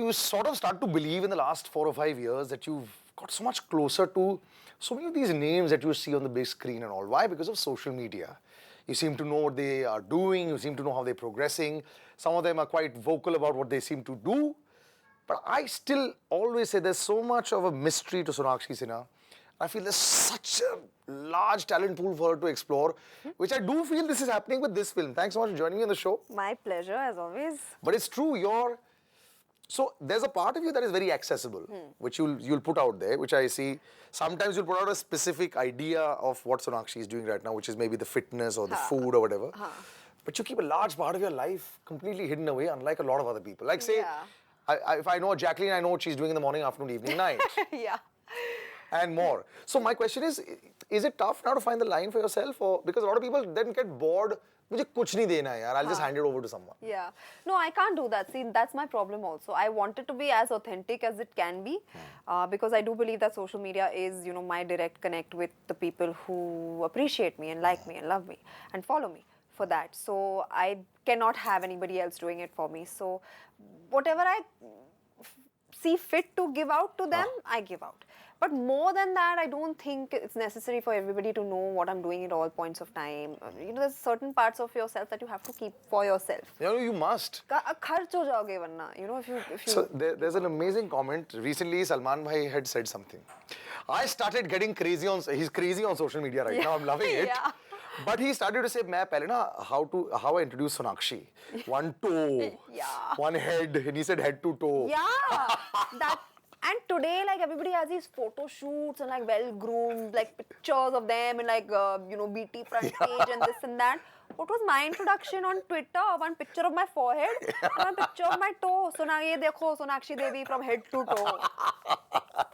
you sort of start to believe in the last 4 or 5 years that you've got so much closer to so many of these names that you see on the big screen and all. Why? Because of social media. You seem to know what they are doing, you seem to know how they're progressing. Some of them are quite vocal about what they seem to do. But I still always say there's so much of a mystery to Sonakshi Sinha. I feel there's such a large talent pool for her to explore, which I do feel this is happening with this film. Thanks so much for joining me on the show. My pleasure, as always. But it's true, so there's a part of you that is very accessible, which you'll put out there, which I see. Sometimes you'll put out a specific idea of what Sonakshi is doing right now, which is maybe the fitness or the food or whatever. But you keep a large part of your life completely hidden away, unlike a lot of other people. Like say, if I know Jacqueline, I know what she's doing in the morning, afternoon, evening, night. Yeah. And more. So my question is it tough now to find the line for yourself? Or because a lot of people then get bored, मुझे कुछ नहीं देना है यार, I'll just hand it over to someone. Yeah. No, I can't do that. See, that's my problem also. I want it to be as authentic as it can be, because I do believe that social media is, you know, my direct connect with the people who appreciate me and like me and love me and follow me for that. So I cannot have anybody else doing it for me. So whatever I see fit to give out to them, I give out. But more than that, I don't think it's necessary for everybody to know what I'm doing at all points of time. You know, there's certain parts of yourself that you have to keep for yourself. You know, you must. खर्च हो जाओगे वरना, you know, if you. So there's an amazing comment. Recently, Salman bhai had said something. I started getting crazy he's crazy on social media right now. I'm loving it. Yeah. But he started to say, मैं पहले ना how I introduced Sonakshi. One toe, one head, and he said head to toe. Yeah, that. And today, like, everybody has these photo shoots and, like, well-groomed, like, pictures of them and, like, you know, BT front page and this and that. What was my introduction on Twitter? One picture of my forehead and one picture of my toe. Ye dekho, Sonakshi Devi from head to toe.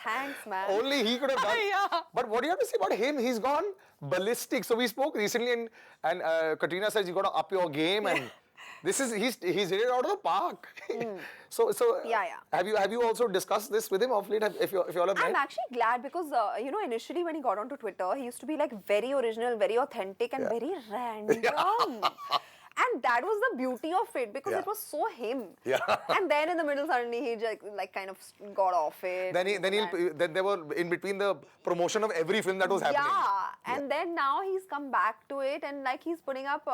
Thanks, man. Only he could have done. Yeah. But what do you have to say about him? He's gone ballistic. So we spoke recently and Katrina says you got to up your game and he's hit it out of the park. So yeah. Have you also discussed this with him of late? If you all have met? I'm actually glad because you know, initially when he got onto Twitter, he used to be like very original, very authentic, and very random. And that was the beauty of it because it was so him. Yeah. And then in the middle suddenly he just like kind of got off it. Then they were in between the promotion of every film that was happening. Yeah. And then now he's come back to it and like he's putting up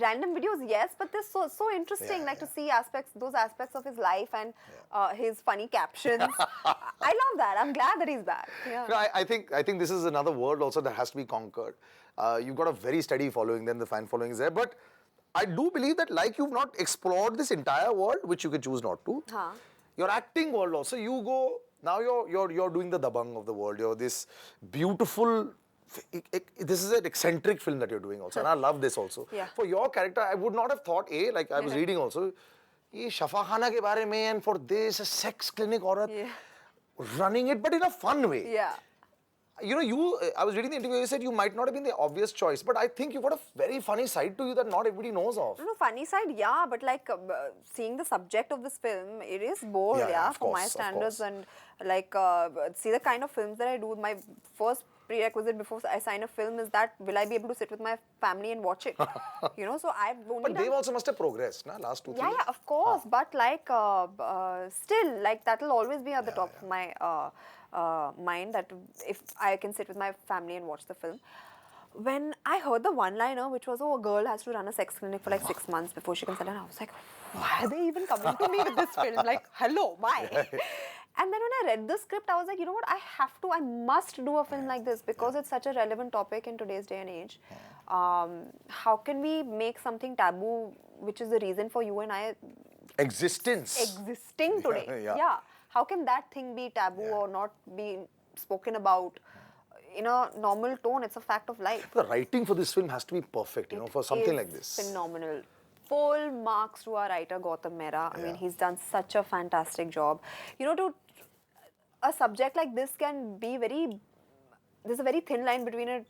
random videos, yes, but they're so interesting, like to see those aspects of his life and his funny captions. I love that. I'm glad that he's back. Yeah. No, I think this is another world also that has to be conquered. You've got a very steady following, then the fan following is there, but I do believe that like you've not explored this entire world, which you can choose not to. Your acting world also, you go, now you're doing the dabang of the world. You're this beautiful, this is an eccentric film that you're doing also. And I love this also. Yeah. For your character, I would not have thought, like I was reading also, ye Shafakhana ke bare mein, and for this, a sex clinic aurat, running it, but in a fun way. Yeah. You know, I was reading the interview, you said you might not have been the obvious choice, but I think you've got a very funny side to you that not everybody knows of. No, funny side, yeah, but like seeing the subject of this film, it is bold, for my standards. And like, see the kind of films that I do, my first prerequisite before I sign a film is that will I be able to sit with my family and watch it? You know, so I've only But they also must have progressed, na? Last 2-3 years. Yeah, of course, but like still, like that will always be at the top of my mind that if I can sit with my family and watch the film. When I heard the one-liner, which was, oh, a girl has to run a sex clinic for like 6 months before she can settle, and I was like, why are they even coming to me with this film? Like, hello, why? And then when I read the script, I was like, you know what, I must do a film like this because it's such a relevant topic in today's day and age. How can we make something taboo, which is the reason for you and I existing today? Yeah. How can that thing be taboo or not be spoken about in a normal tone? It's a fact of life. The writing for this film has to be perfect, you know, for something like this. Phenomenal. Full marks to our writer, Gautam Mehra. I mean, he's done such a fantastic job. You know, a subject like this can be there's a very thin line between it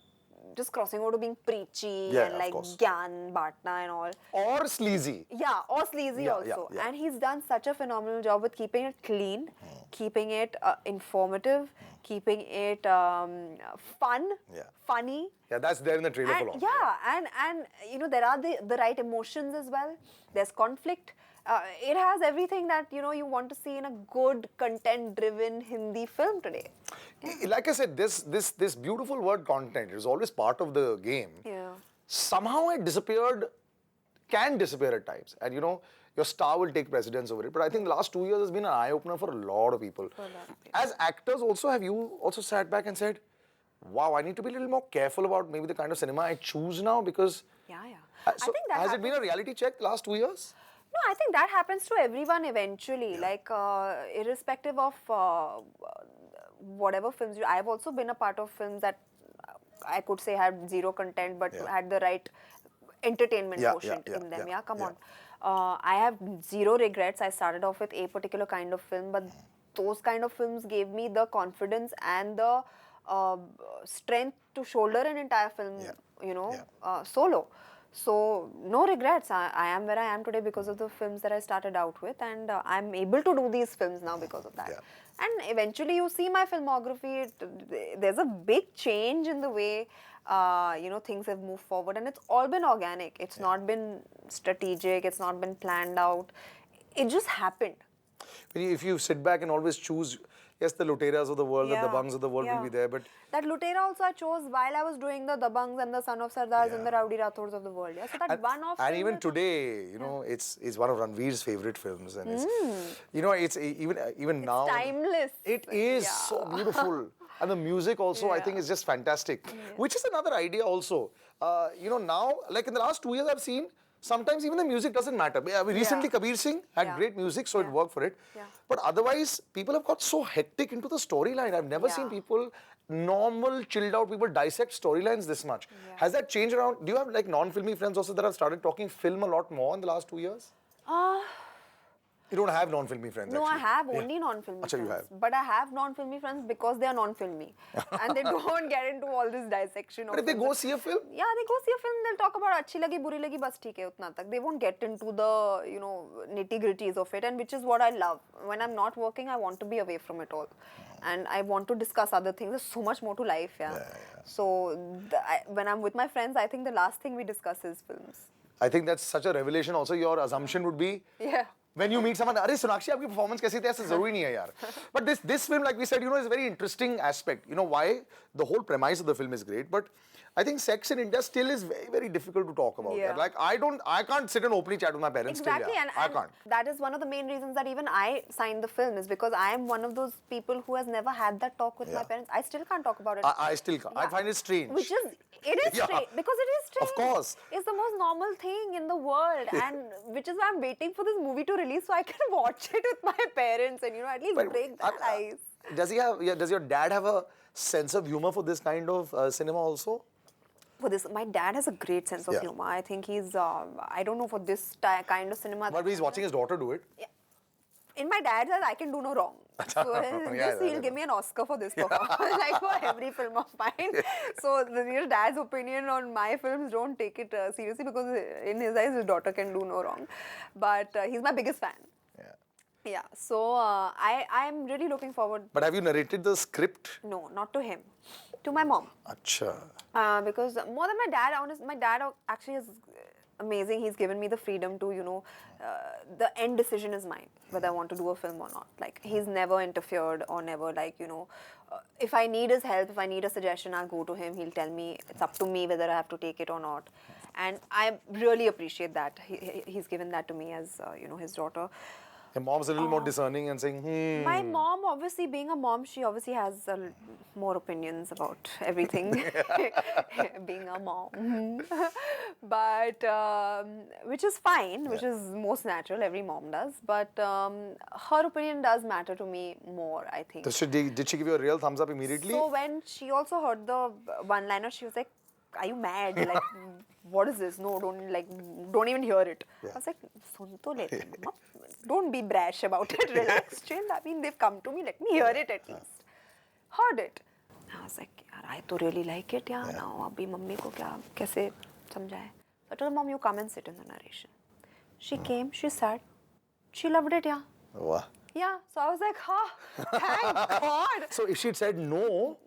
just crossing over to being preachy and like gyan, bhatna and all. Or sleazy. Yeah, or sleazy also. And he's done such a phenomenal job with keeping it clean, keeping it informative, keeping it fun, funny. Yeah, that's there in the trailer for long. Yeah, and you know, there are the right emotions as well. There's conflict. It has everything that you want to see in a good content-driven Hindi film today. Like I said, this beautiful word content is always part of the game. Yeah. Somehow it disappeared, can disappear at times. And your star will take precedence over it. But I think the last 2 years has been an eye-opener for a lot of people. As actors also, have you also sat back and said, wow, I need to be a little more careful about maybe the kind of cinema I choose now? Because Yeah. So I think that has it been a reality check the last 2 years? No, I think that happens to everyone eventually. Like, irrespective of whatever films I've also been a part of films that I could say had zero content, but had the right entertainment quotient in them. Yeah, come on. I have zero regrets. I started off with a particular kind of film, but those kind of films gave me the confidence and the strength to shoulder an entire film, solo. So, no regrets. I am where I am today because of the films that I started out with, and I'm able to do these films now because of that. Yeah. And eventually you see my filmography, there's a big change in the way, things have moved forward, and it's all been organic. It's not been strategic, it's not been planned out. It just happened. If you sit back and always choose, yes, the Luteras of the world, the Dabangs of the world will be there, but... That Lutera also I chose while I was doing the Dabangs and the Son of Sardars and the Rowdy Rathors of the world. Yeah? So that one-off And even today, it's one of Ranveer's favorite films. And it's, it's even now... timeless. It is so beautiful. And the music also, I think, is just fantastic. Which is another idea also. Now, like in the last 2 years, I've seen sometimes even the music doesn't matter. Recently, Kabir Singh had great music, so it worked for it. But otherwise, people have got so hectic into the storyline. I've never seen people, normal, chilled out people, dissect storylines this much. Has that changed around? Do you have like non-filmy friends also that have started talking film a lot more in the last 2 years? You don't have non-filmy friends, No, actually. I have only non-filmy Achha, friends. you have. But I have non-filmy friends because they are non-filmy. And they don't get into all this dissection. But if they go see a film? Yeah, they go see a film, they'll talk about achhi lagi, buri lagi, bas theek hai, utna tak. They won't get into the, nitty-gritties of it, and which is what I love. When I'm not working, I want to be away from it all. And I want to discuss other things. There's so much more to life, So, when I'm with my friends, I think the last thing we discuss is films. I think that's such a revelation also. Your assumption would be... When you meet someone, "Arey Sonakshi, aapki performance kaisi thi?" ऐसा जरूरी नहीं है यार. But this film, like we said, is a very interesting aspect. Why? The whole premise of the film is great, but I think sex in India still is very, very difficult to talk about. Like I can't sit and openly chat with my parents. Exactly, still, I can't. That is one of the main reasons that even I signed the film, is because I am one of those people who has never had that talk with my parents. I still can't talk about it. I still can't. I find it strange. It is strange, because it is strange. Of course. It's the most normal thing in the world, and which is why I'm waiting for this movie to release so I can watch it with my parents and at least break that ice. Does your dad have a sense of humor for this kind of cinema also? For this, my dad has a great sense of humor. I think he's, I don't know, for this kind of cinema. But he's watching his daughter do it. In my dad's eyes, I can do no wrong. So he'll give me an Oscar for this performance, like for every film of mine. So your dad's opinion on my films, don't take it seriously, because in his eyes, his daughter can do no wrong. But he's my biggest fan. Yeah, so I'm really looking forward. But have you narrated the script? No, not to him. To my mom. Acha. Because more than my dad, my dad actually is amazing. He's given me the freedom to, the end decision is mine, whether I want to do a film or not. Like, he's never interfered or never, like, if I need his help, if I need a suggestion, I'll go to him. He'll tell me, it's up to me whether I have to take it or not. And I really appreciate that. He's given that to me as, his daughter. Your mom's a little more discerning and saying, My mom, obviously, being a mom, she obviously has more opinions about everything, being a mom. But, which is fine, which is most natural, every mom does. But her opinion does matter to me more, I think. Did she give you a real thumbs up immediately? So when she also heard the one-liner, she was like, are you mad? Like, what is this? No, don't even hear it. I was like, sun to lete, mama. Don't be brash about it. Relax, chill. I mean, they've come to me. Let me hear it at least. Heard it. I was like, I really like it. Yeah. Now, abhi mummy ko kaise samjhaye? I told her, Mom, you come and sit in the narration. She came. She sat. She loved it. Yeah. Wow. Yeah. So I was like, thank God. So if she'd said no,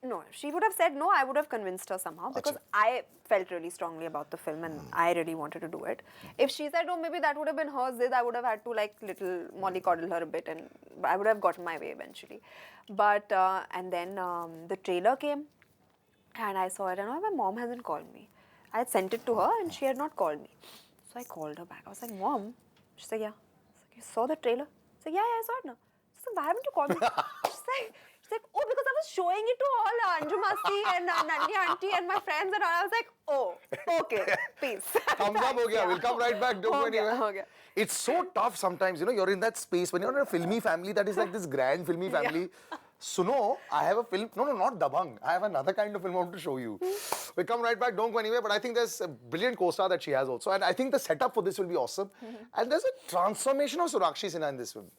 No, she would have said no. I would have convinced her somehow because I felt really strongly about the film and I really wanted to do it. If she said no, maybe that would have been her zid. I would have had to like little mollycoddle her a bit, and I would have gotten my way eventually. But and then the trailer came, and I saw it, and my mom hasn't called me. I had sent it to her, and she had not called me. So I called her back. I was like, Mom. She said, yeah. I was like, you saw the trailer? I said, yeah, I saw it now. She said, why haven't you called me? She's like, oh, because I was showing it to all Anju Masi and Nandi Auntie and my friends and all. I was like, oh, okay, peace. Thumbs up, okay, we'll come right back. Don't go anywhere. Okay. It's so tough sometimes, you're in that space when you're in a filmy family that is like this grand filmy family. Suno, I have a film, no, not Dabang. I have another kind of film I want to show you. We'll come right back, don't go anywhere. But I think there's a brilliant co-star that she has also. And I think the setup for this will be awesome. And there's a transformation of Sonakshi Sinha in this film.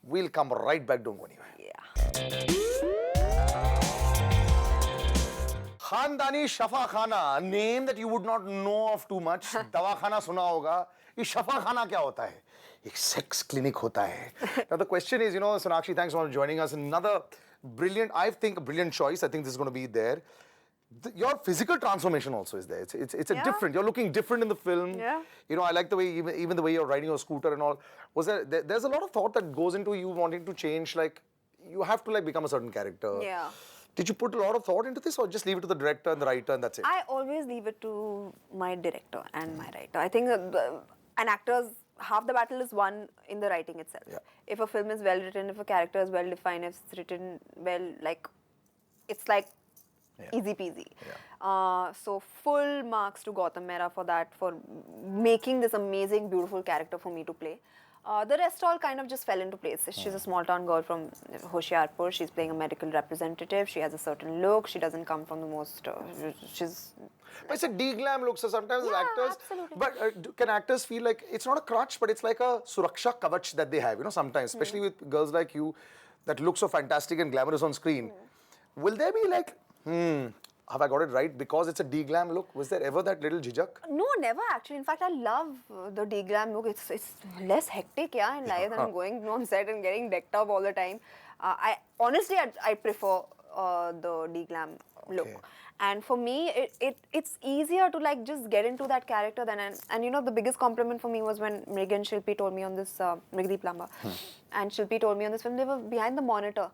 We'll come right back, don't go anywhere. Yeah. Khandaani Shafakhana, a name that you would not know of too much. Dawakhana suna hoga. ये Shafakhana क्या होता है? एक sex clinic होता है. Now the question is, Sonakshi, thanks for joining us. Another brilliant, I think a brilliant choice. I think this is going to be there. Your physical transformation also is there. It's a different. You're looking different in the film. Yeah. I like the way even the way you're riding your scooter and all. There's a lot of thought that goes into you wanting to change. Like you have to become a certain character. Yeah. Did you put a lot of thought into this, or just leave it to the director and the writer and that's it? I always leave it to my director and my writer. I think an actor's half the battle is won in the writing itself. Yeah. If a film is well written, if a character is well defined, if it's written well, it's like easy peasy. Yeah. So full marks to Gautam Mehra for that, for making this amazing, beautiful character for me to play. The rest all kind of just fell into place. She's a small town girl from Hoshiarpur. She's playing a medical representative. She has a certain look. She doesn't come from the most. But it's a de-glam look, so sometimes as actors. Absolutely. But can actors feel like it's not a crutch, but it's like a suraksha kavach that they have, sometimes, especially with girls like you that look so fantastic and glamorous on screen. Will there be have I got it right? Because it's a de-glam look. Was there ever that little jijak? No, never actually. In fact, I love the de-glam look. It's less hectic, in life than going on set and getting decked up all the time. I honestly prefer the de-glam look. And for me, it's easier to just get into that character than and the biggest compliment for me was when Mrig and Shilpi told me on this Mrigdeep Lamba, and Shilpi told me on this film, they were behind the monitor,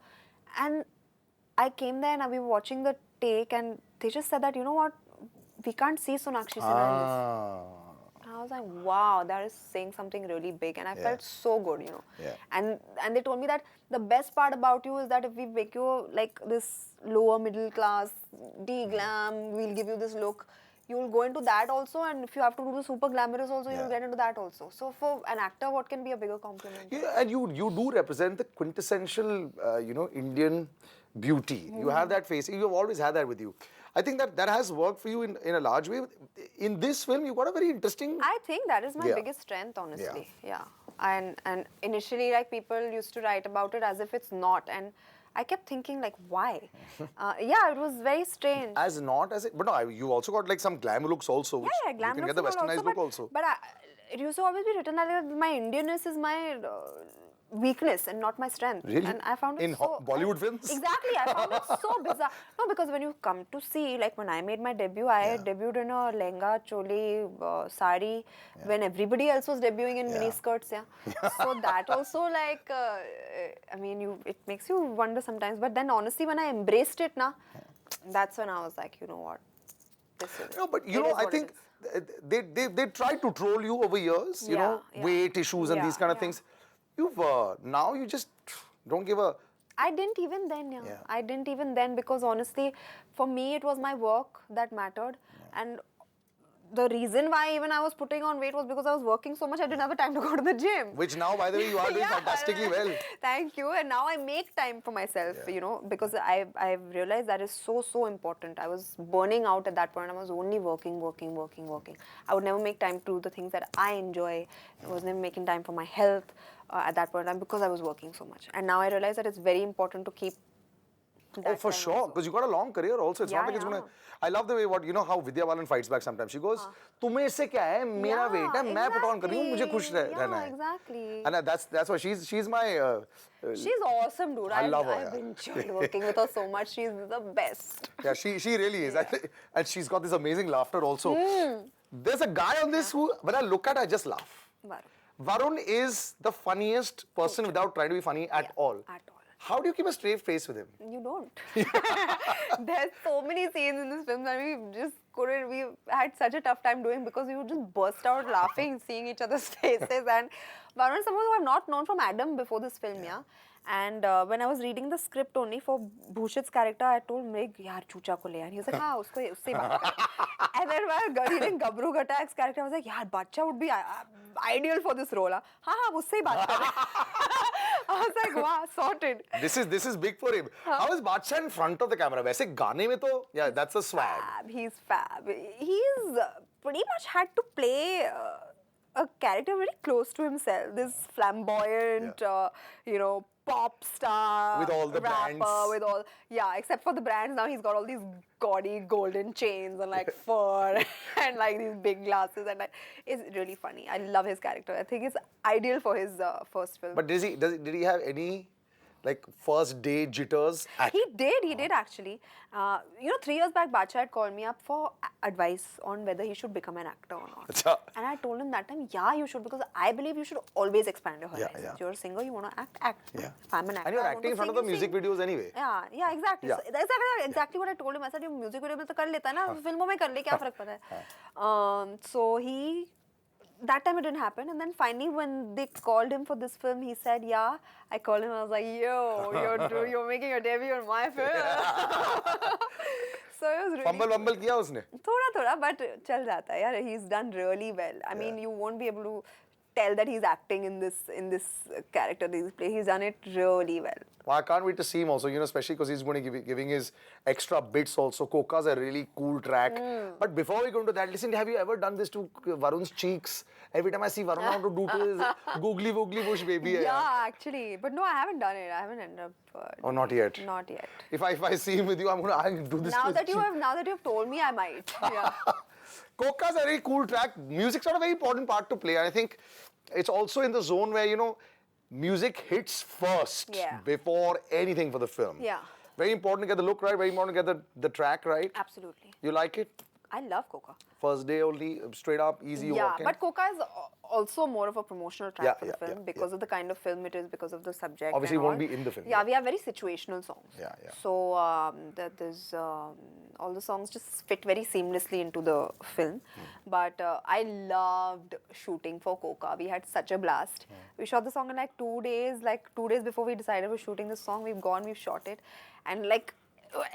and I came there and we were watching the take and they just said that, what, we can't see Sonakshi Sinha in this. And I was like, wow, that is saying something really big, and I felt so good, And they told me that the best part about you is that if we make you like this lower middle class, de-glam, we'll give you this look, you'll go into that also, and if you have to do the super glamorous also, you'll get into that also. So for an actor, what can be a bigger compliment? Yeah, and you do represent the quintessential, Indian beauty. You have that face. You've always had that with you. I think that has worked for you in a large way. In this film, you got a very interesting... I think that is my biggest strength, honestly. Yeah. And initially, people used to write about it as if it's not. And I kept thinking, why? It was very strange. But no, you also got some glamour looks also. Yeah, glamour you can get the westernized look also. But it used to always be written that my Indianness is my weakness and not my strength. Really? And I found it in Bollywood films? Exactly, I found it so bizarre. No, because when you come to see, when I made my debut, I debuted in a lehenga, choli, sari, when everybody else was debuting in mini skirts. So that also it makes you wonder sometimes. But then honestly, when I embraced it, that's when I was like, you know what? This is No, but I think they tried to troll you over years, weight issues and these kind of things. Now you just don't give a... I didn't even then, I didn't even then, because honestly, for me, it was my work that mattered. And the reason why even I was putting on weight was because I was working so much, I didn't have the time to go to the gym. Which now, by the way, you are doing fantastically well. Thank you. And now I make time for myself, because I've realized that is so important. I was burning out at that point. I was only working. I would never make time to do the things that I enjoy. I was never making time for my health at that point in time because I was working so much. And now I realize that it's very important to keep that for time sure, also. because you got a long career also. It's not Yeah, like it's yeah. gonna. I love the way how Vidya Balan fights back sometimes. She goes, "तुम्हें से क्या है? मेरा weight है, मैं put on कर रही हूँ, मुझे खुश रहना Yeah, है." exactly. And that's why she's my. She's awesome, dude. I love her, I've yeah. enjoyed working with her so much. She's the best. Yeah, she really is. And she's got this amazing laughter also. There's a guy on this who, when I look at, I just laugh. Varun. Varun is the funniest person without trying to be funny at all. At all. How do you keep a straight face with him? You don't. There's so many scenes in this film that we just couldn't. We had such a tough time doing because we would just burst out laughing, seeing each other's faces. And Varun is someone who I've not known from Adam before this film, yeah. And when I was reading the script only for Bhushit's character, I told Mrig, yaar, Chucha ko le. And he was like, हाँ, उससे बात कर. And then while reading Gabru Ghatak's character, I was like, yaar, Bacha would be ideal for this role. हाँ, उससे ही बात कर. I was like, wow, sorted. This is big for him. How is Badshah in front of the camera? वैसे गाने में तो, yeah, that's a swag. He's fab. He's pretty much had to play a character very close to himself. This flamboyant, pop star, With all the rapper, brands. with all, except for the brands. Now he's got all these gaudy golden chains and like fur and like these big glasses, and like, it's really funny. I love his character. I think it's ideal for his first film. But did he have any like first day jitters? He did actually. 3 years back, Bacha had called me up for advice on whether he should become an actor or not. Achha. And I told him that time, yeah, you should, because I believe you should always expand your horizons. yeah. You're a singer, you want to act. Yeah. If I'm an actor, And you're I want acting to in front sing, of the you music sing. videos anyway. Yeah, exactly. Yeah. So that's exactly what I told him. I said, you music video में तो कर लेता है ना, फिल्मों में कर ले, क्या फर्क पड़ता है? So that time it didn't happen, and then finally when they called him for this film, he said, yeah. I called him, I was like, yo, you're making your debut on my film. So it was really Fumble किया उसने? थोड़ा, but चल जाता है यार. He's done really well. I mean, you won't be able to tell that he's acting in this character that he's playing. He's done it really well. Well, I can't wait to see him also, especially because he's going to be giving his extra bits also. Coca's a really cool track. But before we go into that, listen, have you ever done this to Varun's cheeks? Every time I see Varun, I want to do to his googly woogly bush baby. Yeah, actually. But no, I haven't done it. I haven't ended up. Oh, not yet? Not yet. If I see him with you, I'll do this Now to that his you have told me, I might. Yeah. Coca's a very cool track. Music's not a very important part to play. And I think it's also in the zone where, music hits first before anything for the film. Yeah. Very important to get the look right, very important to get the track right. Absolutely. You like it? I love Coca. First day only, straight up, easy walk in. But Coca is also more of a promotional track for the film because of the kind of film it is, because of the subject. Obviously, and it won't all. be in the film. Yeah, we have very situational songs. Yeah. So there's all the songs just fit very seamlessly into the film. But I loved shooting for Coca. We had such a blast. We shot the song in like 2 days. Like 2 days before we decided we're shooting this song, we've shot it, and like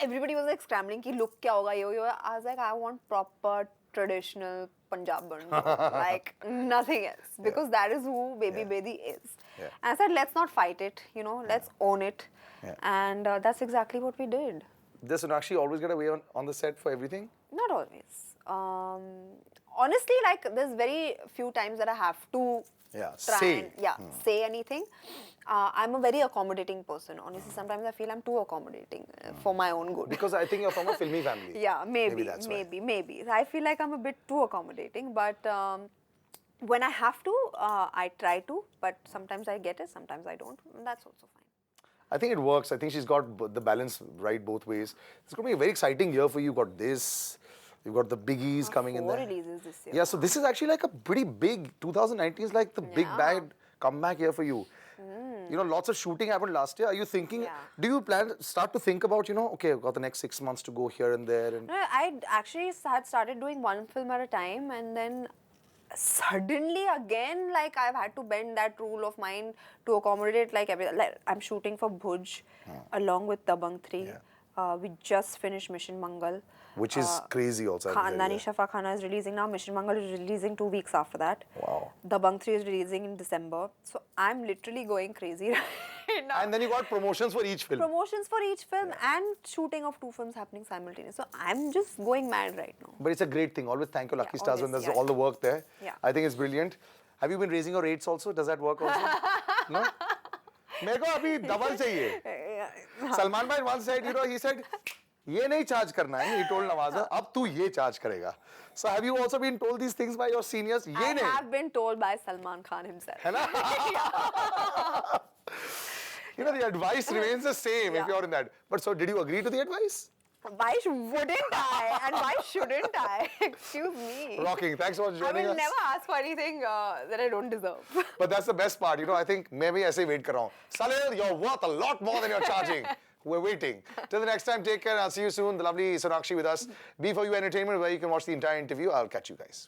everybody was like scrambling ki look kya hoga yo. I was like, I want proper traditional Punjaban, like nothing else, because that is who Baby Bedi is. Yeah. And I said, let's not fight it, let's own it. Yeah. And that's exactly what we did. Does Sonakshi always get away on the set for everything? Not always. Honestly, like there's very few times that I have to say anything. I'm a very accommodating person. Honestly, sometimes I feel I'm too accommodating for my own good. Because I think you're from a filmy family. Yeah, maybe. That's why. I feel like I'm a bit too accommodating, but when I have to, I try to, but sometimes I get it, sometimes I don't, and that's also fine. I think it works. I think she's got the balance right both ways. It's going to be a very exciting year for you. You've got this, you've got the biggies coming in there. 4 releases this year. Yeah, so this is actually like a pretty big, 2019 is like the big bad comeback year for you. Lots of shooting happened last year. Are you thinking, do you start to think about, okay, I've got the next 6 months to go here and there? And no, I actually had started doing one film at a time, and then suddenly again, like I've had to bend that rule of mine to accommodate like everything. Like, I'm shooting for Bhuj along with Dabang 3. We just finished Mission Mangal. Which is crazy also. Khandaani Shafakhana is releasing now. Mission Mangal is releasing 2 weeks after that. Wow. Dabang 3 is releasing in December. So I'm literally going crazy right now. And then you got promotions for each film. Promotions for each film and shooting of 2 films happening simultaneously. So I'm just going mad right now. But it's a great thing. Always thank your lucky stars when always, there's all the work there. Yeah. I think it's brilliant. Have you been raising your rates also? Does that work also? No? मेरे को अभी double चाहिए. Salman bhai once said, he said, ये नहीं charge करना है. He told Nawaza, अब तू ये charge करेगा. So have you also been told these things by your seniors? ये I नहीं. have been told by Salman Khan himself. है ना? The advice remains the same if you're in that. But so did you agree to the advice? Why wouldn't I? And why shouldn't I? Excuse me. Rocking. Thanks for joining us. I will never ask for anything that I don't deserve. But that's the best part. I think मैं भी ऐसे wait कर रहा हूँ. Salil, you're worth a lot more than you're charging. We're waiting. Till the next time, take care and I'll see you soon. The lovely Sonakshi with us. B4U Entertainment, where you can watch the entire interview. I'll catch you guys.